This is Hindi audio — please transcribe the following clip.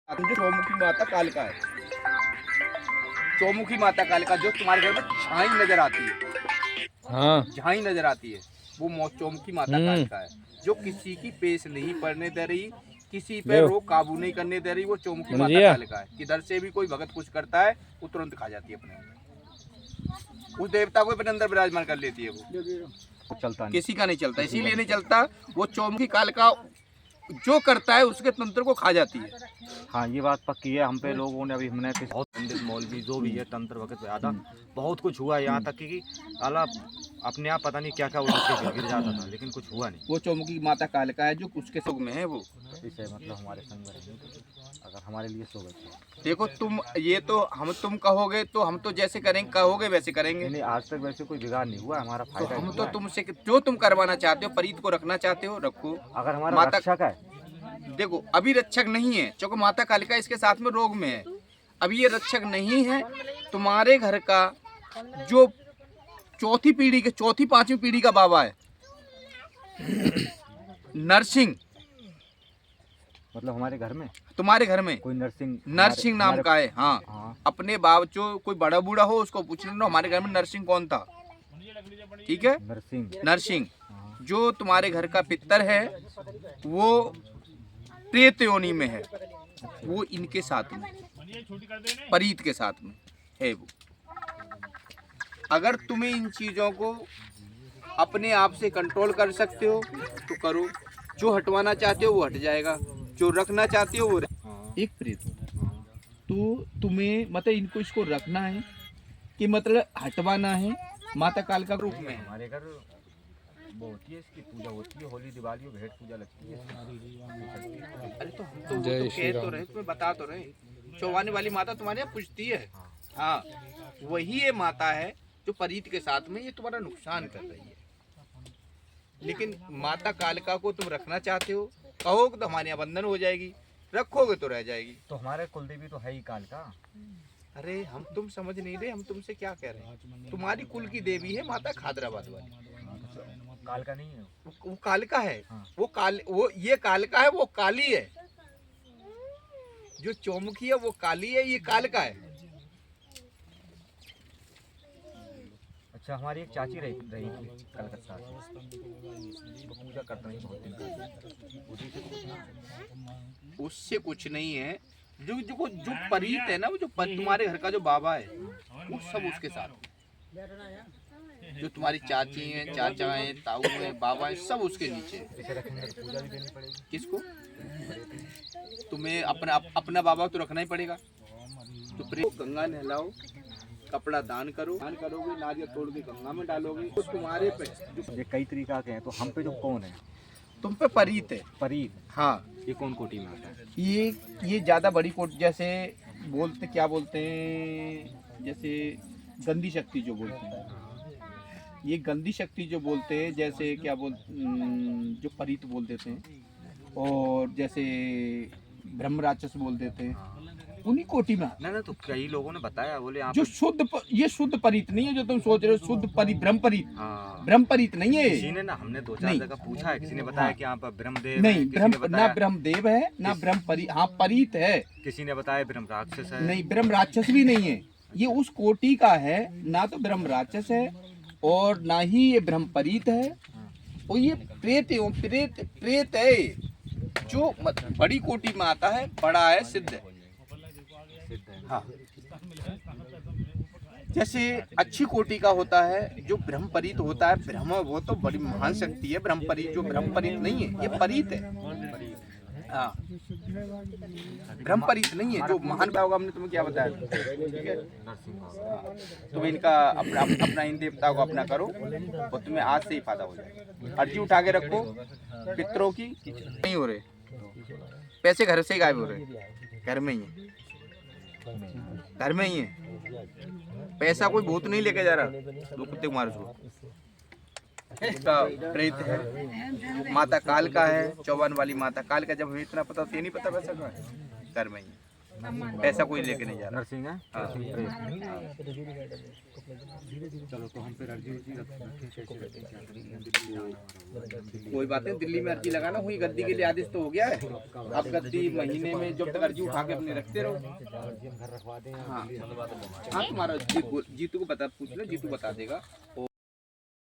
जो चौमुखी माता कालिका है, चौमुखी माता कालिका जो तुम्हारे घर में झाई नजर आती है, हाँ झाई नजर आती है, वो चौमुखी माता कालिका है जो किसी की पेश नहीं पड़ने दे रही, किसी पे रोक काबू नहीं करने दे रही। वो चौमुखी माता कालिका है। किधर से भी कोई भगत कुछ करता है वो तुरंत खा जाती है अपने अंदर, उस देवता को अपने अंदर विराजमान कर लेती है। वो चलता नहीं, किसी का नहीं चलता, इसीलिए नहीं चलता। वो चौमुखी कालिका जो करता है उसके तंत्र को खा जाती है। हाँ ये बात पक्की है। हम पे लोगों ने अभी हमने बहुत पंडित मौलवी जो भी है तंत्र वगैरह पे आधा बहुत कुछ हुआ, यहाँ तक कि अला अपने आप पता नहीं क्या क्या उड़ गिर जाता था, लेकिन कुछ हुआ नहीं। वो चौमुखी माता कालिका है जो उसके सुख में है। वो इसे मतलब हमारे संग में रहेंगे अगर हमारे लिए सो गए। देखो तुम ये तो तुम कहोगे तो हम तो जैसे करेंगे, कहोगे वैसे करेंगे। नहीं, आज तक वैसे कोई बिगाड़ नहीं हुआ, हमारा तो फायदा हम हुआ तो है। तुमसे जो तुम करवाना चाहते हो, परीत को रखना चाहते हो रखो। अगर हमारा माता रक्षक है, देखो अभी रक्षक नहीं है क्योंकि माता कालिका इसके साथ में रोग में है। अभी ये रक्षक नहीं है। तुम्हारे घर का जो चौथी पीढ़ी के चौथी पांचवी पीढ़ी का बाबा है नरसिंह, मतलब हमारे घर में तुम्हारे घर में कोई नरसिंह नरसिंह नाम का है। हाँ, हाँ। अपने बाप जो कोई बड़ा बूढ़ा हो उसको पूछ लेना हमारे घर में नरसिंह कौन था। ठीक है, नरसिंह हाँ। जो तुम्हारे घर का पितर है वो प्रेत योनि में है, वो इनके साथ में परीत के साथ में है। वो अगर तुम्हें इन चीजों को अपने आप से कंट्रोल कर सकते हो तो करो। जो हटवाना चाहते हो वो हट जाएगा, जो रखना चाहते हो वो एक प्रेत होता है। तो तुम्हें मतलब इनको इसको रखना है कि मतलब हटवाना है माता कालिका रूप में। हमारे घर वो होती है, इसकी पूजा होती है, होली दिवाली भेंट पूजा लगती है। अरे तो हम तो वो तो कह तो रहे, तुम्हें बता तो रहे, चौवाने वाली माता तुम्हारे यहाँ पूजती है। हाँ, वही ये माता है जो परीत के साथ में ये तुम्हारा नुकसान कर रही है। लेकिन माता कालिका को तुम रखना चाहते हो, कहोगे तो हमारे यहाँ बंधन हो जाएगी, रखोगे तो रह जाएगी। तो हमारे कुलदेवी तो है ही कालिका। अरे हम तुम समझ नहीं रहे, हम तुमसे क्या कह रहे हैं। तुम्हारी कुल की देवी है माता खादराबाद वाली, कालिका नहीं है वो कालिका है। हाँ। वो ये कालिका है, वो काली है। जो चौमुखी है वो काली है, ये कालिका है। अच्छा, हमारी एक चाची रही थी कलकत्ता से, वो पूजा करते नहीं बहुत दिन। उससे कुछ नहीं है। जो परीत है ना, वो जो तुम्हारे घर का जो बाबा है वो सब उसके साथ, जो तुम्हारी चाची हैं, चाचा हैं, ताऊ हैं, बाबा हैं, सब उसके नीचे। इसे रखेंगे तो पूजा भी देनी पड़ेगी। किसको? तुम्हें अपना बाबा तो रखना ही पड़ेगा। तो प्रेम गंगा नहलाओ, कपड़ा दान करोगे, नारियल तोड़ के गंगा में डालोगे तो तुम्हारे पे ये कई तरीका के हैं, तो हम पे जो कौन है? तुम पे परीत है। परीत। हाँ, ये कौन कोटि में आता है? ये ज्यादा बड़ी कोट, जैसे क्या बोलते हैं, जैसे गंदी शक्ति जो बोलते हैं, ये गंदी शक्ति जो बोलते हैं, जैसे जो परीत बोल देते हैं, और जैसे ब्रह्म राक्षस बोल देते हैं, उन्हीं कोटि में। ना तो कई लोगों ने बताया, बोले जो ये शुद्ध परीत नहीं है जो तुम सोच रहे हो, शुद्ध परीत ब्रह्म परीत। ब्रह्म परीत नहीं है। किसी ने ना, हमने 2-4 जगह पूछा है, किसी ने बताया कि यहाँ पर ब्रह्मदेव नहीं, ना ब्रह्मदेव है ना ब्रह्म परीत। हाँ, परीत है। किसी ने बताया ब्रह्म राक्षस है। नहीं, ब्रह्म राक्षस भी नहीं है। ये उस कोटि का है, ना तो ब्रह्म राक्षस है और ना ही ये ब्रह्म परीत है। और ये प्रेत है जो बड़ी कोटि में आता है, बड़ा है, सिद्ध है। हाँ, जैसे अच्छी कोटि का होता है जो ब्रह्म परीत होता है, ब्रह्म वो तो बड़ी महान शक्ति है। ब्रह्म परीत जो ब्रह्म परीत नहीं है, ये परीत है। हाँ, ब्रह्म परीत नहीं है। जो महान होगा, हमने तुम्हें क्या बताया, ठीक है। तुम इनका अपना इन देवता को अपना करो और तुम्हें आज से ही फायदा हो जाएगा। अर्जी उठा के रखो, पितरों की नहीं हो रहे, पैसे घर से ही गायब हो रहे, घर में ही है, घर में ही है। पैसा कोई भूत नहीं लेके जा रहा, दो कुत्ते मार उसको। इसका प्रेत है, माता कालिका है, चौवन वाली माता कालिका। जब हमें इतना पता तो ये नहीं पता पैसा कहाँ है, घर में ही। पैसा कोई लेके नहीं जा रहा। नर्सिंग है। हाँ। चलो तो हम फिर अर्जी कोई बात नहीं, दिल्ली में अर्जी लगाना हुई, गद्दी के लिए आदेश तो हो गया है। अब गद्दी महीने में जब तक अर्जी उठा के अपने रखते रहो। हाँ हाँ, तुम्हारा जीतू को बता, पूछ लो, जीतू बता देगा।